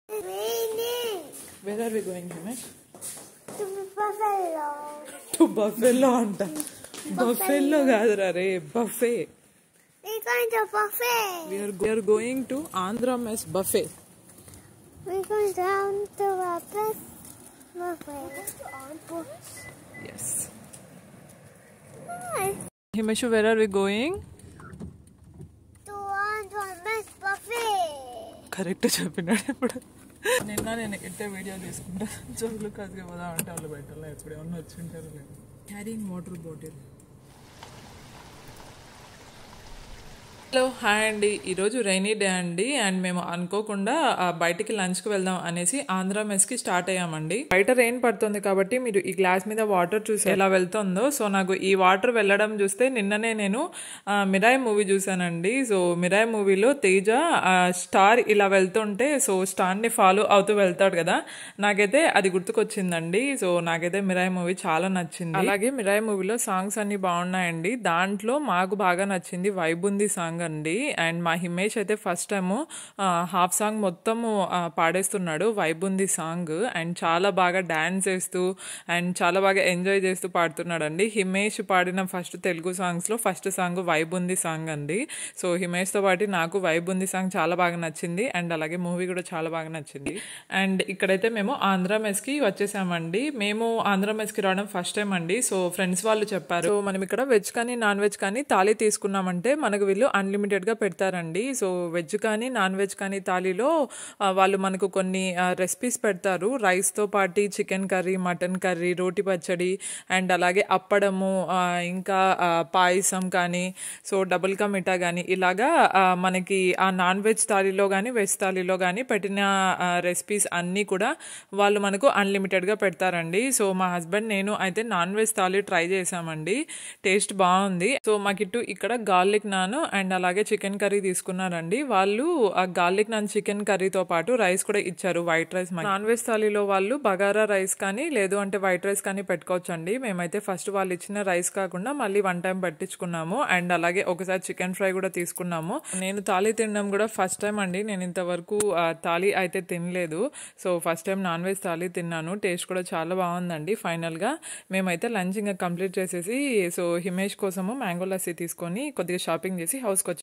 Raining. Where are we going, Himesh? To Buffalo. To Buffalo anta. Buffalo gadra re, buffet. We're going to buffet. We are going to Andhra Mess buffet. We're going down to buffet. Yes. Hi. Himesh, where are we going? To Andhra Mess buffet. Correct చెప్పినాడు ఇప్పుడు. నిన్న నేను ఎట్టే video తీసుకుంటా జోగులు కాదుగా పోదా అంటే వాళ్ళు బయట ఎప్పుడు ఏమన్నా వచ్చింటారు లేదు. Carrying water bottle. Hello hi అండి, ఈరోజు రైనీ డే అండి అండ్ మేము అనుకోకుండా బయటికి లంచ్కి వెళ్దాం అనేసి ఆంధ్ర మెస్కి స్టార్ట్ అయ్యామండి. బయట రెయిన్ పడుతుంది కాబట్టి మీరు ఈ గ్లాస్ మీద వాటర్ చూసి ఎలా వెళ్తుందో, సో నాకు ఈ వాటర్ వెళ్ళడం చూస్తే నిన్ననే నేను మిరాయి మూవీ చూసానండి. సో మిరాయి మూవీలో తేజ స్టార్ ఇలా వెళ్తుంటే సో స్టార్ని ఫాలో అవుతూ వెళ్తాడు కదా, నాకైతే అది గుర్తుకొచ్చిందండి. సో నాకైతే మిరాయి మూవీ చాలా నచ్చింది. అలాగే మిరాయి మూవీలో సాంగ్స్ అన్ని బాగున్నాయండి. దాంట్లో మాకు బాగా నచ్చింది వైబుంది సాంగ్ అండి. అండ్ మా హిమేష్ అయితే ఫస్ట్ టైము హాఫ్ సాంగ్ మొత్తము పాడేస్తున్నాడు వైబుంది సాంగ్. అండ్ చాలా బాగా డాన్స్ చేస్తూ అండ్ చాలా బాగా ఎంజాయ్ చేస్తూ పాడుతున్నాడు అండి. హిమేష్ పాడిన ఫస్ట్ తెలుగు సాంగ్స్లో ఫస్ట్ సాంగ్ వైబుంది సాంగ్ అండి. సో హిమేష్తో పాటు నాకు వైబుంది సాంగ్ చాలా బాగా నచ్చింది అండ్ అలాగే మూవీ కూడా చాలా బాగా నచ్చింది. అండ్ ఇక్కడైతే మేము ఆంధ్ర మెస్కి వచ్చేసామండి. మేము ఆంధ్ర మెస్కి రావడం ఫస్ట్ టైం అండి. సో ఫ్రెండ్స్ వాళ్ళు చెప్పారు, సో మనం ఇక్కడ వెజ్ కానీ నాన్ వెజ్ కానీ థాలీ తీసుకున్నామంటే మనకు వీళ్ళు అన్లిమిటెడ్గా పెడతారండి. సో వెజ్ కానీ నాన్ వెజ్ కానీ థాలీలో వాళ్ళు మనకు కొన్ని రెసిపీస్ పెడతారు. రైస్తో పాటు చికెన్ కర్రీ, మటన్ కర్రీ, రోటి పచ్చడి అండ్ అలాగే అప్పడము, ఇంకా పాయసం కానీ, సో డబుల్ కా మిఠా కానీ ఇలాగా మనకి ఆ నాన్ వెజ్ థాలీలో కానీ వెజ్ థాలీలో కానీ పెట్టిన రెసిపీస్ అన్నీ కూడా వాళ్ళు మనకు అన్లిమిటెడ్గా పెడతారండి. సో మా హస్బెండ్ నేను అయితే నాన్ వెజ్ థాలీ ట్రై చేసామండి, టేస్ట్ బాగుంది. సో మాకిట్టు ఇక్కడ గార్లిక్ నాన్ అండ్ అలాగే చికెన్ కర్రీ తీసుకున్నారండి. వాళ్ళు ఆ గార్లిక్ నాన్ చికెన్ కర్రీతో పాటు రైస్ కూడా ఇచ్చారు, వైట్ రైస్. నాన్ వెజ్ థాలీలో వాళ్ళు బగారా రైస్ కానీ లేదు అంటే వైట్ రైస్ కానీ పెట్టుకోవచ్చు అండి. మేమైతే ఫస్ట్ వాళ్ళు ఇచ్చిన రైస్ కాకుండా మళ్ళీ వన్ టైం పట్టించుకున్నాము అండ్ అలాగే ఒకసారి చికెన్ ఫ్రై కూడా తీసుకున్నాము. నేను థాలీ తినడం కూడా ఫస్ట్ టైం అండి, నేను ఇంతవరకు థాలీ అయితే తినలేదు. So first time non veg thali తిన్నాను, టేస్ట్ కూడా చాలా బాగుందండి. ఫైనల్గా మేమైతే లంచ్ ఇంకా కంప్లీట్ చేసేసి సో హిమేష్ కోసము మ్యాంగో లస్సీ తీసుకొని కొద్దిగా షాపింగ్ చేసి హౌస్కి